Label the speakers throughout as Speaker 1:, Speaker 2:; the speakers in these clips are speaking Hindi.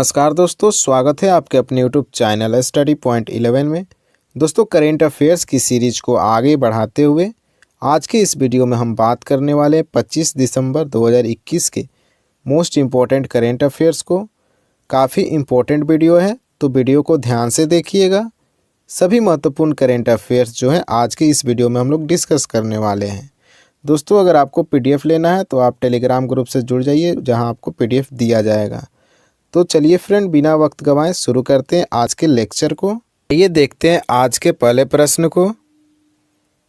Speaker 1: नमस्कार दोस्तों, स्वागत है आपके अपने यूट्यूब चैनल स्टडी पॉइंट 11 में। दोस्तों, करेंट अफेयर्स की सीरीज को आगे बढ़ाते हुए आज के इस वीडियो में हम बात करने वाले हैं 25 दिसंबर 2021 के मोस्ट इम्पॉर्टेंट करेंट अफेयर्स को। काफ़ी इम्पोर्टेंट वीडियो है, तो वीडियो को ध्यान से देखिएगा। सभी महत्वपूर्ण करेंट अफेयर्स जो हैं आज के इस वीडियो में हम लोग डिस्कस करने वाले हैं। दोस्तों, अगर आपको PDF लेना है तो आप टेलीग्राम ग्रुप से जुड़ जाइए, जहां आपको PDF दिया जाएगा। तो चलिए फ्रेंड, बिना वक्त गंवाए शुरू करते हैं आज के लेक्चर को। ये देखते हैं आज के पहले प्रश्न को।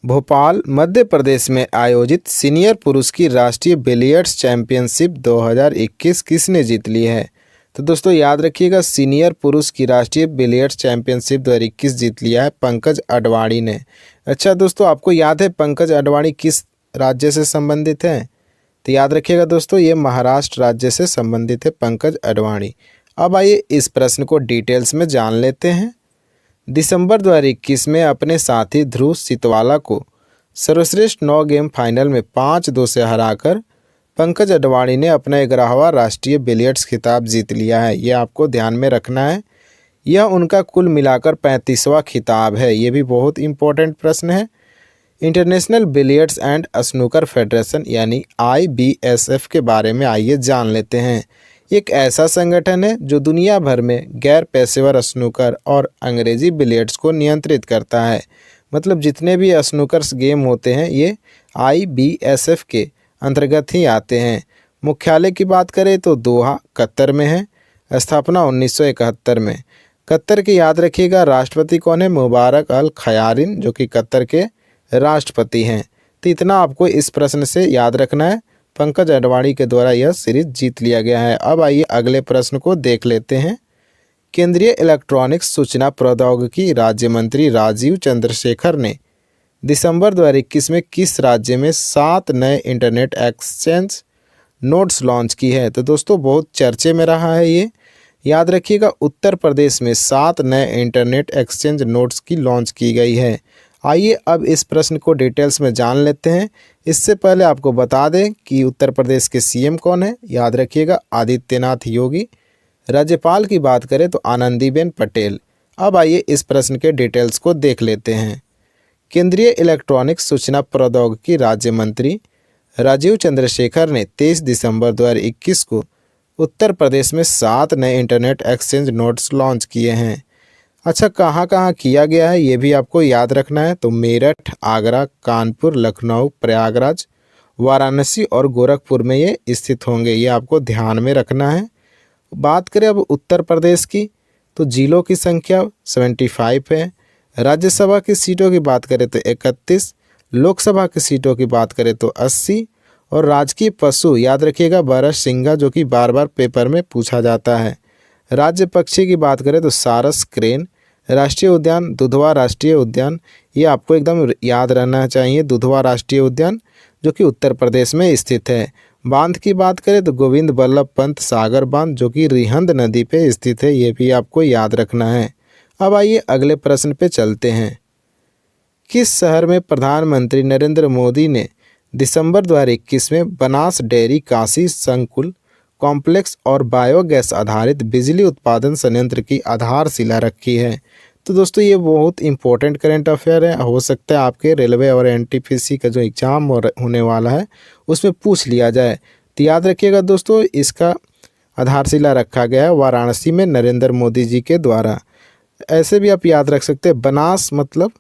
Speaker 1: भोपाल मध्य प्रदेश में आयोजित सीनियर पुरुष की राष्ट्रीय बिलियर्ड्स चैंपियनशिप 2021 किसने जीत ली है? तो दोस्तों याद रखिएगा, सीनियर पुरुष की राष्ट्रीय बिलियर्ड्स चैंपियनशिप 2021 जीत लिया है पंकज अडवाणी ने। अच्छा दोस्तों, आपको याद है पंकज अडवाणी किस राज्य से संबंधित है? तो याद रखिएगा दोस्तों, ये महाराष्ट्र राज्य से संबंधित है पंकज अडवाणी। अब आइए इस प्रश्न को डिटेल्स में जान लेते हैं। दिसंबर 2021 में अपने साथी ध्रुव सितवाला को सर्वश्रेष्ठ 9 गेम फाइनल में 5-2 से हराकर पंकज अडवाणी ने अपना 11वां राष्ट्रीय बिलियर्ड्स खिताब जीत लिया है। ये आपको ध्यान में रखना है। यह उनका कुल मिलाकर 35वां खिताब है। ये भी बहुत इंपॉर्टेंट प्रश्न है। International billiards and snooker federation यानी IBSF के बारे में आइए जान लेते हैं। एक ऐसा संगठन है जो दुनिया भर में गैर पेशेवर स्नूकर और अंग्रेजी बिलियर्ड्स को नियंत्रित करता है। मतलब जितने भी स्नूकर्स गेम होते हैं ये IBSF के अंतर्गत ही आते हैं। मुख्यालय की बात करें तो दोहा कतर में है। स्थापना 1971 में। कतर के याद रखिएगा राष्ट्रपति कौन है? मुबारक अल खयारिन, जो कि कतर के राष्ट्रपति हैं। तो इतना आपको इस प्रश्न से याद रखना है। पंकज अडवाणी के द्वारा यह सीरीज जीत लिया गया है। अब आइए अगले प्रश्न को देख लेते हैं। केंद्रीय इलेक्ट्रॉनिक्स सूचना प्रौद्योगिकी राज्य मंत्री राजीव चंद्रशेखर ने दिसंबर 2021 में किस राज्य में 7 नए इंटरनेट एक्सचेंज नोड्स लॉन्च की है? तो दोस्तों बहुत चर्चे में रहा है ये। याद रखिएगा, उत्तर प्रदेश में 7 नए इंटरनेट एक्सचेंज नोड्स की लॉन्च की गई है। आइए अब इस प्रश्न को डिटेल्स में जान लेते हैं। इससे पहले आपको बता दें कि उत्तर प्रदेश के CM कौन है? याद रखिएगा आदित्यनाथ योगी। राज्यपाल की बात करें तो आनंदीबेन पटेल। अब आइए इस प्रश्न के डिटेल्स को देख लेते हैं। केंद्रीय इलेक्ट्रॉनिक्स सूचना प्रौद्योगिकी राज्य मंत्री राजीव चंद्रशेखर ने 23 दिसंबर 2021 को उत्तर प्रदेश में 7 नए इंटरनेट एक्सचेंज नोड्स लॉन्च किए हैं। अच्छा, कहाँ कहाँ किया गया है ये भी आपको याद रखना है। तो मेरठ, आगरा, कानपुर, लखनऊ, प्रयागराज, वाराणसी और गोरखपुर में ये स्थित होंगे। ये आपको ध्यान में रखना है। बात करें अब उत्तर प्रदेश की, तो जिलों की संख्या 75 है। राज्यसभा की सीटों की बात करें तो 31, लोकसभा की सीटों की बात करें तो 80 और राजकीय पशु याद रखिएगा बारहसिंगा, जो कि बार बार पेपर में पूछा जाता है। राज्य पक्षी की बात करें तो सारस, क्रेन। राष्ट्रीय उद्यान दुधवा राष्ट्रीय उद्यान, ये आपको एकदम याद रहना चाहिए। दुधवा राष्ट्रीय उद्यान जो कि उत्तर प्रदेश में स्थित है। बांध की बात करें तो गोविंद बल्लभ पंत सागर बांध, जो कि रिहंद नदी पे स्थित है। ये भी आपको याद रखना है। अब आइए अगले प्रश्न पे चलते हैं। किस शहर में प्रधानमंत्री नरेंद्र मोदी ने दिसंबर 2021 में बनास डेयरी काशी संकुल कॉम्प्लेक्स और बायोगैस आधारित बिजली उत्पादन संयंत्र की आधारशिला रखी है? तो दोस्तों ये बहुत इंपॉर्टेंट करंट अफेयर है। हो सकता है आपके रेलवे और NTPC का जो एग्ज़ाम होने वाला है उसमें पूछ लिया जाए। तो याद रखिएगा दोस्तों, इसका आधारशिला रखा गया है वाराणसी में नरेंद्र मोदी जी के द्वारा। ऐसे भी आप याद रख सकते हैं, बनास मतलब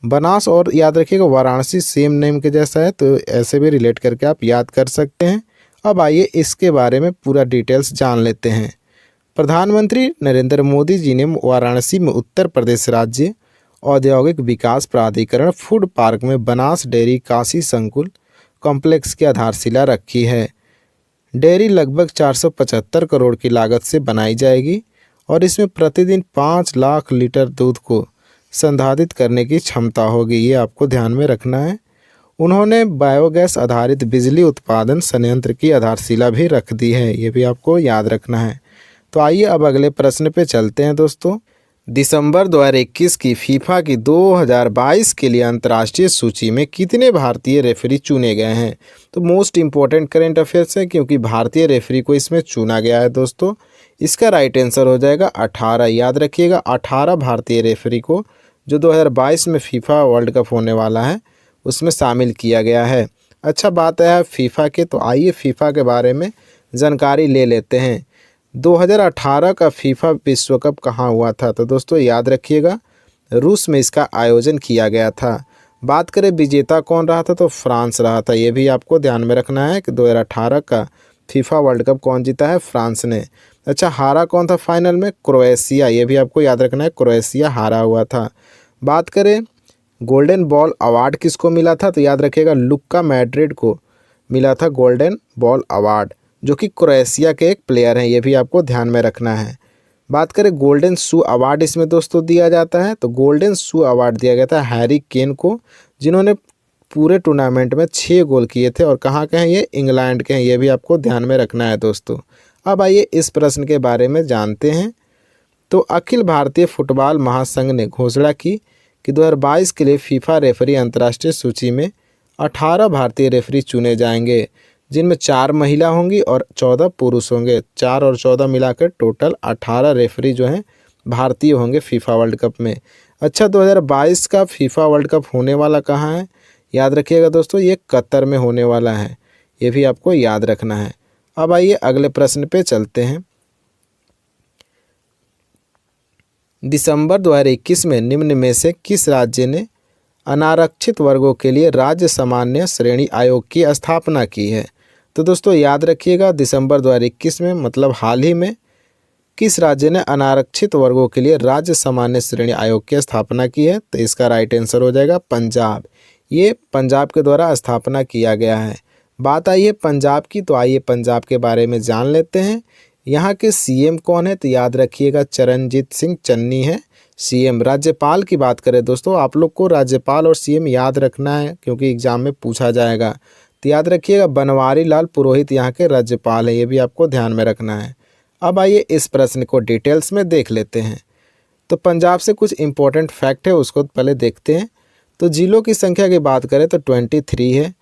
Speaker 1: बनास और याद रखिएगा वाराणसी सेम नेम के जैसा है, तो ऐसे भी रिलेट करके आप याद कर सकते हैं। अब आइए इसके बारे में पूरा डिटेल्स जान लेते हैं। प्रधानमंत्री नरेंद्र मोदी जी ने वाराणसी में उत्तर प्रदेश राज्य औद्योगिक विकास प्राधिकरण फूड पार्क में बनास डेयरी काशी संकुल कॉम्प्लेक्स की आधारशिला रखी है। डेयरी लगभग 475 करोड़ की लागत से बनाई जाएगी और इसमें प्रतिदिन 5 लाख लीटर दूध को संसाधित करने की क्षमता होगी। ये आपको ध्यान में रखना है। उन्होंने बायोगैस आधारित बिजली उत्पादन संयंत्र की आधारशिला भी रख दी है। ये भी आपको याद रखना है। तो आइए अब अगले प्रश्न पे चलते हैं दोस्तों। दिसंबर 2021 की फीफा की 2022 के लिए अंतर्राष्ट्रीय सूची में कितने भारतीय रेफरी चुने गए हैं? तो मोस्ट इम्पोर्टेंट करंट अफेयर्स है, क्योंकि भारतीय रेफरी को इसमें चुना गया है दोस्तों। इसका राइट आंसर हो जाएगा 18। याद रखिएगा 18 भारतीय रेफरी को जो 2022 में फीफा वर्ल्ड कप होने वाला है उसमें शामिल किया गया है। अच्छा, बात है फीफा के, तो आइए फीफा के बारे में जानकारी ले लेते हैं। 2018 का फीफा विश्व कप कहाँ हुआ था? तो दोस्तों याद रखिएगा रूस में इसका आयोजन किया गया था। बात करें विजेता कौन रहा था, तो फ्रांस रहा था। ये भी आपको ध्यान में रखना है कि 2018 का फीफा वर्ल्ड कप कौन जीता है? फ्रांस ने। अच्छा, हारा कौन था फाइनल में? क्रोएशिया। ये भी आपको याद रखना है, क्रोएशिया हारा हुआ था। बात करें गोल्डन बॉल अवार्ड किसको मिला था? तो याद रखिएगा लुक्का मैड्रिड को मिला था गोल्डन बॉल अवार्ड, जो कि क्रोएशिया के एक प्लेयर हैं। ये भी आपको ध्यान में रखना है। बात करें गोल्डन शू अवार्ड इसमें दोस्तों दिया जाता है, तो गोल्डन शू अवार्ड दिया गया था हैरी केन को, जिन्होंने पूरे टूर्नामेंट में 6 गोल किए थे। और कहाँ के हैं ये? इंग्लैंड के हैं। ये भी आपको ध्यान में रखना है दोस्तों। अब आइए इस प्रश्न के बारे में जानते हैं। तो अखिल भारतीय फुटबॉल महासंघ ने घोषणा की कि 2022 के लिए फीफा रेफरी अंतर्राष्ट्रीय सूची में 18 भारतीय रेफरी चुने जाएंगे, जिनमें 4 महिला होंगी और 14 पुरुष होंगे। 4 और 14 मिलाकर टोटल 18 रेफरी जो हैं भारतीय होंगे फीफा वर्ल्ड कप में। अच्छा, 2022 का फीफा वर्ल्ड कप होने वाला कहाँ है? याद रखिएगा दोस्तों ये कतर में होने वाला है। ये भी आपको याद रखना है। अब आइए अगले प्रश्न पे चलते हैं। दिसंबर 2021 में निम्न में से किस राज्य ने अनारक्षित वर्गों के लिए राज्य सामान्य श्रेणी आयोग की स्थापना की है? तो दोस्तों याद रखिएगा दिसंबर 2021 में, मतलब हाल ही में, किस राज्य ने अनारक्षित वर्गों के लिए राज्य सामान्य श्रेणी आयोग की स्थापना की है? तो इसका राइट आंसर हो जाएगा पंजाब। ये पंजाब के द्वारा स्थापना किया गया है। बात आई है पंजाब की, तो आइए पंजाब के बारे में जान लेते हैं। यहाँ के सीएम कौन है? तो याद रखिएगा चरणजीत सिंह चन्नी है सीएम। राज्यपाल की बात करें दोस्तों, आप लोग को राज्यपाल और सीएम याद रखना है क्योंकि एग्जाम में पूछा जाएगा। तो याद रखिएगा बनवारी लाल पुरोहित यहाँ के राज्यपाल हैं। ये भी आपको ध्यान में रखना है। अब आइए इस प्रश्न को डिटेल्स में देख लेते हैं। तो पंजाब से कुछ इंपॉर्टेंट फैक्ट है, उसको पहले देखते हैं। तो जिलों की संख्या की बात करें तो 23 है।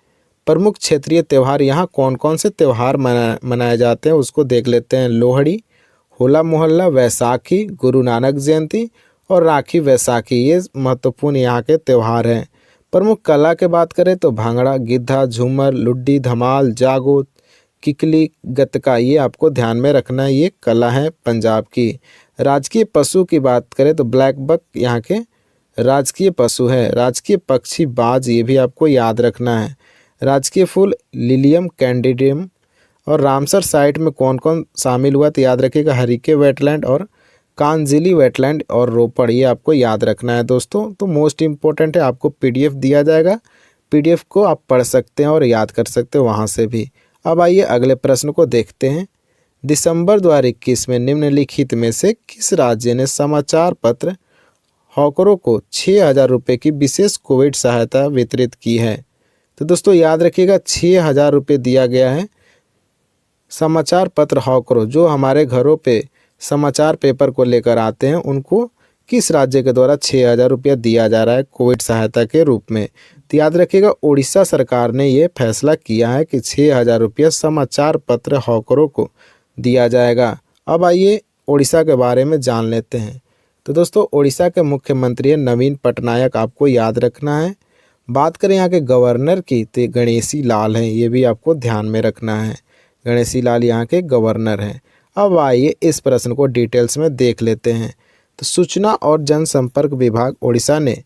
Speaker 1: प्रमुख क्षेत्रीय त्यौहार यहाँ कौन कौन से त्यौहार मनाए जाते हैं उसको देख लेते हैं। लोहड़ी, होला मोहल्ला, वैसाखी, गुरु नानक जयंती और राखी वैसाखी, ये महत्वपूर्ण यहाँ के त्यौहार हैं। प्रमुख कला के बात करें तो भांगड़ा, गिद्धा, झूमर, लुड्डी, धमाल, जागो, किकली, गतका, ये आपको ध्यान में रखना है, ये कला है पंजाब की। राजकीय पशु की बात करें तो ब्लैक बक यहाँ के राजकीय पशु है। राजकीय पक्षी बाज, ये भी आपको याद रखना है। राजकीय फूल लिलियम कैंडिडियम। और रामसर साइट में कौन कौन शामिल हुआ? तो याद रखिएगा हरिके वेटलैंड और कांजिली वेटलैंड और रोपड़, ये आपको याद रखना है दोस्तों। तो मोस्ट इम्पोर्टेंट है, आपको पीडीएफ दिया जाएगा, पीडीएफ को आप पढ़ सकते हैं और याद कर सकते हो वहाँ से भी। अब आइए अगले प्रश्न को देखते हैं। दिसंबर 2021 में निम्नलिखित में से किस राज्य ने समाचार पत्र हॉकरों को 6,000 रुपये की विशेष कोविड सहायता वितरित की है? तो दोस्तों याद रखिएगा 6,000 रुपये दिया गया है समाचार पत्र हॉकरों, जो हमारे घरों पे समाचार पेपर को लेकर आते हैं, उनको किस राज्य के द्वारा 6,000 रुपया दिया जा रहा है कोविड सहायता के रूप में? तो याद रखिएगा उड़ीसा सरकार ने ये फैसला किया है कि 6,000 रुपया समाचार पत्र हॉकरों को दिया जाएगा। अब आइए उड़ीसा के बारे में जान लेते हैं। तो दोस्तों उड़ीसा के मुख्यमंत्री है नवीन पटनायक, आपको याद रखना है। बात करें यहाँ के गवर्नर की तो गणेशी लाल हैं, ये भी आपको ध्यान में रखना है। गणेशी लाल यहाँ के गवर्नर हैं। अब आइए इस प्रश्न को डिटेल्स में देख लेते हैं। तो सूचना और जनसंपर्क विभाग उड़ीसा ने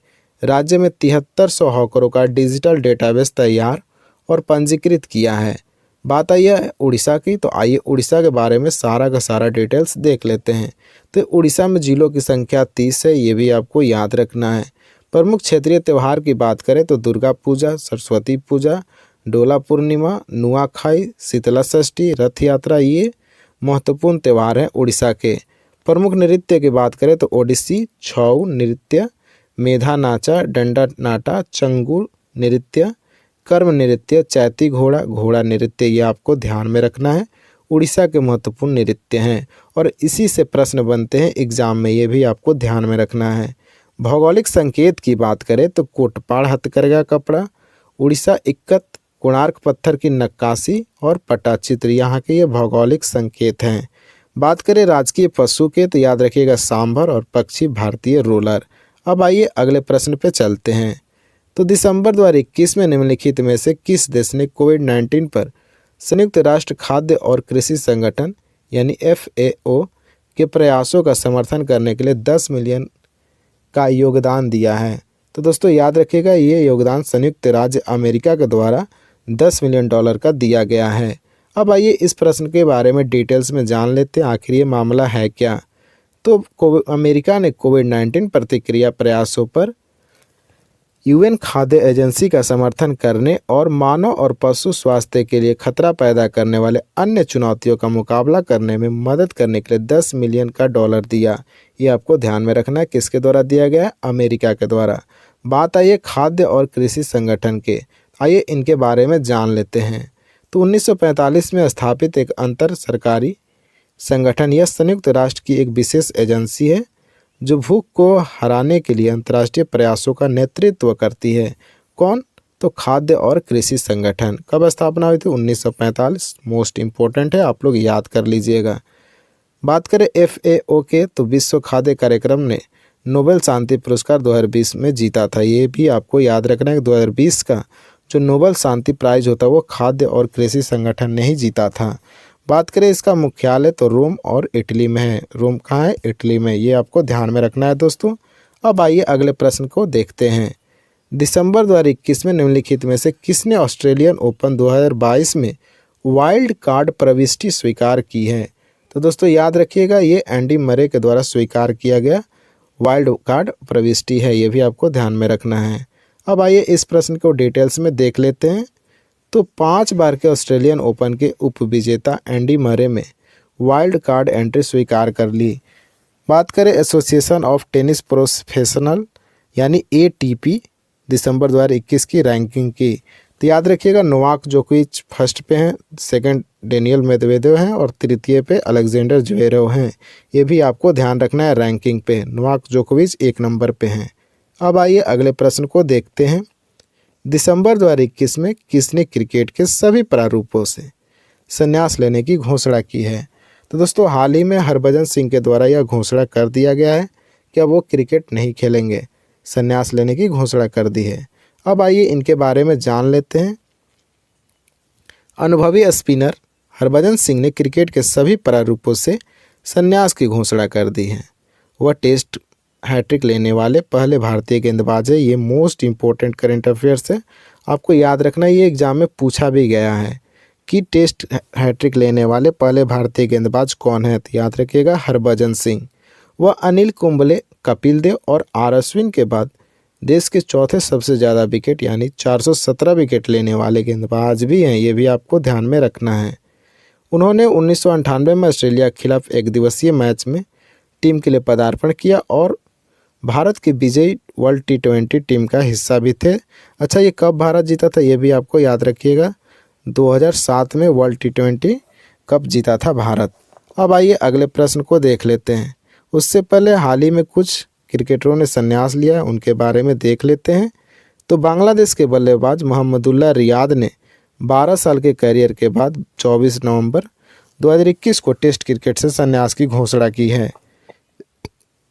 Speaker 1: राज्य में 7300 हॉकरों का डिजिटल डेटाबेस तैयार और पंजीकृत किया है। बात आई है उड़ीसा की, तो आइए उड़ीसा के बारे में सारा का सारा डिटेल्स देख लेते हैं। तो उड़ीसा में जिलों की संख्या 30 है, ये भी आपको याद रखना है। प्रमुख क्षेत्रीय त्यौहार की बात करें तो दुर्गा पूजा, सरस्वती पूजा, डोला पूर्णिमा, नुआखाई, शीतला षष्ठी, रथ यात्रा, ये महत्वपूर्ण त्यौहार हैं उड़ीसा के। प्रमुख नृत्य की बात करें तो ओडिसी, छऊ नृत्य, मेधा नाचा, डंडा नाटा, चंगू नृत्य, कर्म नृत्य, चैती घोड़ा, घोड़ा नृत्य, ये आपको ध्यान में रखना है, उड़ीसा के महत्वपूर्ण नृत्य हैं और इसी से प्रश्न बनते हैं एग्जाम में, ये भी आपको ध्यान में रखना है। भौगोलिक संकेत की बात करें तो कोटपाड़ हथकरघा कपड़ा, उड़ीसा इक्कत, कोणार्क पत्थर की नक्काशी और पट्टाचित्र, यहाँ के ये भौगोलिक संकेत हैं। बात करें राजकीय पशु के तो याद रखिएगा सांभर और पक्षी भारतीय रोलर। अब आइए अगले प्रश्न पे चलते हैं। तो दिसंबर 2021 में निम्नलिखित में से किस देश ने कोविड-19 पर संयुक्त राष्ट्र खाद्य और कृषि संगठन यानी FAO के प्रयासों का समर्थन करने के लिए 10 मिलियन का योगदान दिया है? तो दोस्तों याद रखिएगा ये योगदान संयुक्त राज्य अमेरिका के द्वारा $10 मिलियन का दिया गया है। अब आइए इस प्रश्न के बारे में डिटेल्स में जान लेते हैं आखिर ये मामला है क्या। तो अमेरिका ने कोविड-19 प्रतिक्रिया प्रयासों पर UN खाद्य एजेंसी का समर्थन करने और मानव और पशु स्वास्थ्य के लिए खतरा पैदा करने वाले अन्य चुनौतियों का मुकाबला करने में मदद करने के लिए $10 मिलियन दिया। ये आपको ध्यान में रखना है किसके द्वारा दिया गया है? अमेरिका के द्वारा। बात आइए खाद्य और कृषि संगठन के, आइए इनके बारे में जान लेते हैं। तो 1945 में स्थापित एक अंतर सरकारी संगठन यह संयुक्त राष्ट्र की एक विशेष एजेंसी है जो भूख को हराने के लिए अंतर्राष्ट्रीय प्रयासों का नेतृत्व करती है। कौन? तो खाद्य और कृषि संगठन। कब स्थापना हुई थी? 1945। मोस्ट इम्पोर्टेंट है, आप लोग याद कर लीजिएगा। बात करें FAO के तो विश्व खाद्य कार्यक्रम ने नोबेल शांति पुरस्कार 2020 में जीता था। ये भी आपको याद रखना है कि 2020 का जो नोबेल शांति प्राइज होता है वो खाद्य और कृषि संगठन ने ही जीता था। बात करें इसका मुख्यालय तो रोम और इटली में है। रोम कहाँ है? इटली में। ये आपको ध्यान में रखना है दोस्तों। अब आइए अगले प्रश्न को देखते हैं। दिसंबर 2021 में निम्नलिखित में से किसने ऑस्ट्रेलियन ओपन 2022 में वाइल्ड कार्ड प्रविष्टि स्वीकार की है? तो दोस्तों याद रखिएगा ये एंडी मरे के द्वारा स्वीकार किया गया वाइल्ड कार्ड प्रविष्टि है, ये भी आपको ध्यान में रखना है। अब आइए इस प्रश्न को डिटेल्स में देख लेते हैं। तो 5 बार के ऑस्ट्रेलियन ओपन के उपविजेता एंडी मरे में वाइल्ड कार्ड एंट्री स्वीकार कर ली। बात करें एसोसिएशन ऑफ टेनिस प्रोफेशनल यानी ATP दिसंबर 2021 की रैंकिंग की, तो याद रखिएगा नोवाक जोकोविच फर्स्ट पे हैं, सेकंड डेनियल मेदवेदेव हैं और तृतीय पे अलेक्जेंडर ज्वेरेव हैं। ये भी आपको ध्यान रखना है रैंकिंग पे। नोवाक जोकोविच 1 नंबर पे हैं। अब आइए अगले प्रश्न को देखते हैं। दिसंबर 2021 में किसने क्रिकेट के सभी प्रारूपों से संन्यास लेने की घोषणा की है? तो दोस्तों हाल ही में हरभजन सिंह के द्वारा यह घोषणा कर दिया गया है कि अब वो क्रिकेट नहीं खेलेंगे, संन्यास लेने की घोषणा कर दी है। अब आइए इनके बारे में जान लेते हैं। अनुभवी स्पिनर हरभजन सिंह ने क्रिकेट के सभी प्रारूपों से संन्यास की घोषणा कर दी है। वह टेस्ट हैट्रिक लेने वाले पहले भारतीय गेंदबाज है। ये मोस्ट इम्पोर्टेंट करंट अफेयर्स है, आपको याद रखना। ये एग्जाम में पूछा भी गया है कि टेस्ट हैट्रिक लेने वाले पहले भारतीय गेंदबाज कौन है? तो याद रखिएगा हरभजन सिंह। वह अनिल कुंबले, कपिल देव और आर अश्विन के बाद देश के चौथे सबसे ज़्यादा विकेट यानी 417 विकेट लेने वाले गेंदबाज भी हैं, ये भी आपको ध्यान में रखना है। उन्होंने 1998 में ऑस्ट्रेलिया के खिलाफ एक दिवसीय मैच में टीम के लिए पदार्पण किया और भारत की विजयी वर्ल्ड T20 टीम का हिस्सा भी थे। अच्छा, ये कब भारत जीता था ये भी आपको याद रखिएगा, 2007 में वर्ल्ड T20 कप जीता था भारत। अब आइए अगले प्रश्न को देख लेते हैं। उससे पहले हाल ही में कुछ क्रिकेटरों ने संन्यास लिया, उनके बारे में देख लेते हैं। तो बांग्लादेश के बल्लेबाज मोहम्मदुल्लाह रियाद ने 12 साल के करियर के बाद 24 नवंबर 2021 को टेस्ट क्रिकेट से संन्यास की घोषणा की है।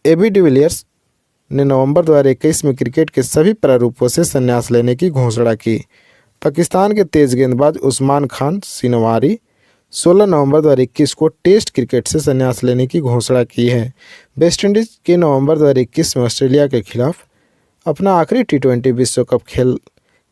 Speaker 1: AB डिविलियर्स ने नवंबर 2021 में क्रिकेट के सभी प्रारूपों से संन्यास लेने की घोषणा की। पाकिस्तान के तेज गेंदबाज उस्मान खान सिनवारी 16 नवंबर 2021 को टेस्ट क्रिकेट से संन्यास लेने की घोषणा की है। वेस्टइंडीज़ के नवंबर 2021 में ऑस्ट्रेलिया के खिलाफ अपना आखिरी T20 विश्व कप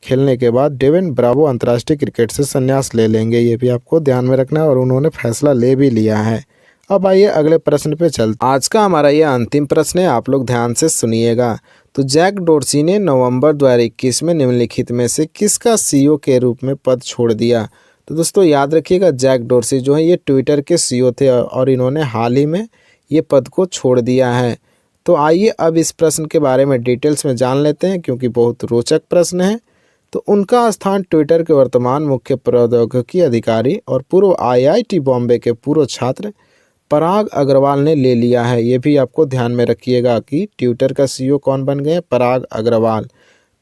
Speaker 1: खेलने के बाद डेविन ब्रावो अंतर्राष्ट्रीय क्रिकेट से संन्यास ले लेंगे, ये भी आपको ध्यान में रखना है और उन्होंने फैसला ले भी लिया है। अब आइए अगले प्रश्न पे चलते। आज का हमारा ये अंतिम प्रश्न है, आप लोग ध्यान से सुनिएगा। तो जैक डोर्सी ने नवंबर 2021 में निम्नलिखित में से किसका CEO के रूप में पद छोड़ दिया? तो दोस्तों याद रखिएगा जैक डोर्सी जो है ये ट्विटर के CEO थे और इन्होंने हाल ही में ये पद को छोड़ दिया है। तो आइए अब इस प्रश्न के बारे में डिटेल्स में जान लेते हैं क्योंकि बहुत रोचक प्रश्न है। तो उनका स्थान ट्विटर के वर्तमान मुख्य प्रौद्योगिकी अधिकारी और पूर्व IIT बॉम्बे के पूर्व छात्र पराग अग्रवाल ने ले लिया है। ये भी आपको ध्यान में रखिएगा कि ट्विटर का CEO कौन बन गए? पराग अग्रवाल।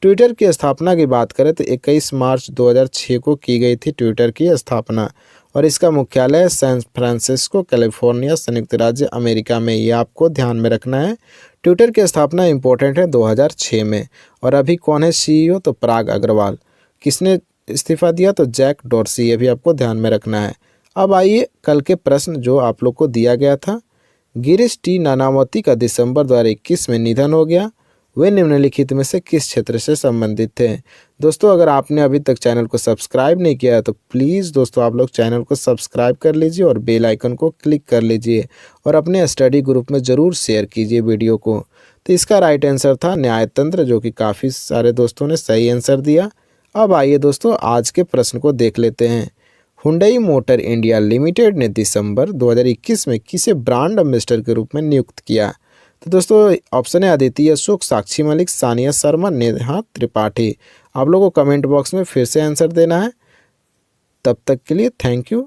Speaker 1: ट्विटर की स्थापना की बात करें तो 21 मार्च 2006 को की गई थी ट्विटर की स्थापना और इसका मुख्यालय है सैन फ्रांसिस्को, कैलिफोर्निया, संयुक्त राज्य अमेरिका में। ये आपको ध्यान में रखना है। ट्विटर की स्थापना इम्पोर्टेंट है 2006 में। और अभी कौन है CEO? तो पराग अग्रवाल। किसने इस्तीफा दिया? तो जैक डॉर्सी। ये भी आपको ध्यान में रखना है। अब आइए कल के प्रश्न जो आप लोग को दिया गया था। गिरीश टी नानावती का दिसंबर 2021 में निधन हो गया। वे निम्नलिखित में से किस क्षेत्र से संबंधित थे? दोस्तों अगर आपने अभी तक चैनल को सब्सक्राइब नहीं किया है तो प्लीज़ दोस्तों आप लोग चैनल को सब्सक्राइब कर लीजिए और बेल आइकन को क्लिक कर लीजिए और अपने स्टडी ग्रुप में ज़रूर शेयर कीजिए वीडियो को। तो इसका राइट आंसर था न्यायतंत्र, जो कि काफ़ी सारे दोस्तों ने सही आंसर दिया। अब आइए दोस्तों आज के प्रश्न को देख लेते हैं। हुंडई मोटर इंडिया लिमिटेड ने दिसंबर 2021 में किसे ब्रांड एम्बेसडर के रूप में नियुक्त किया? तो दोस्तों ऑप्शन है अदिति अशोक, साक्षी मलिक, सानिया शर्मा, नेहा त्रिपाठी। आप लोगों को कमेंट बॉक्स में फिर से आंसर देना है। तब तक के लिए थैंक यू।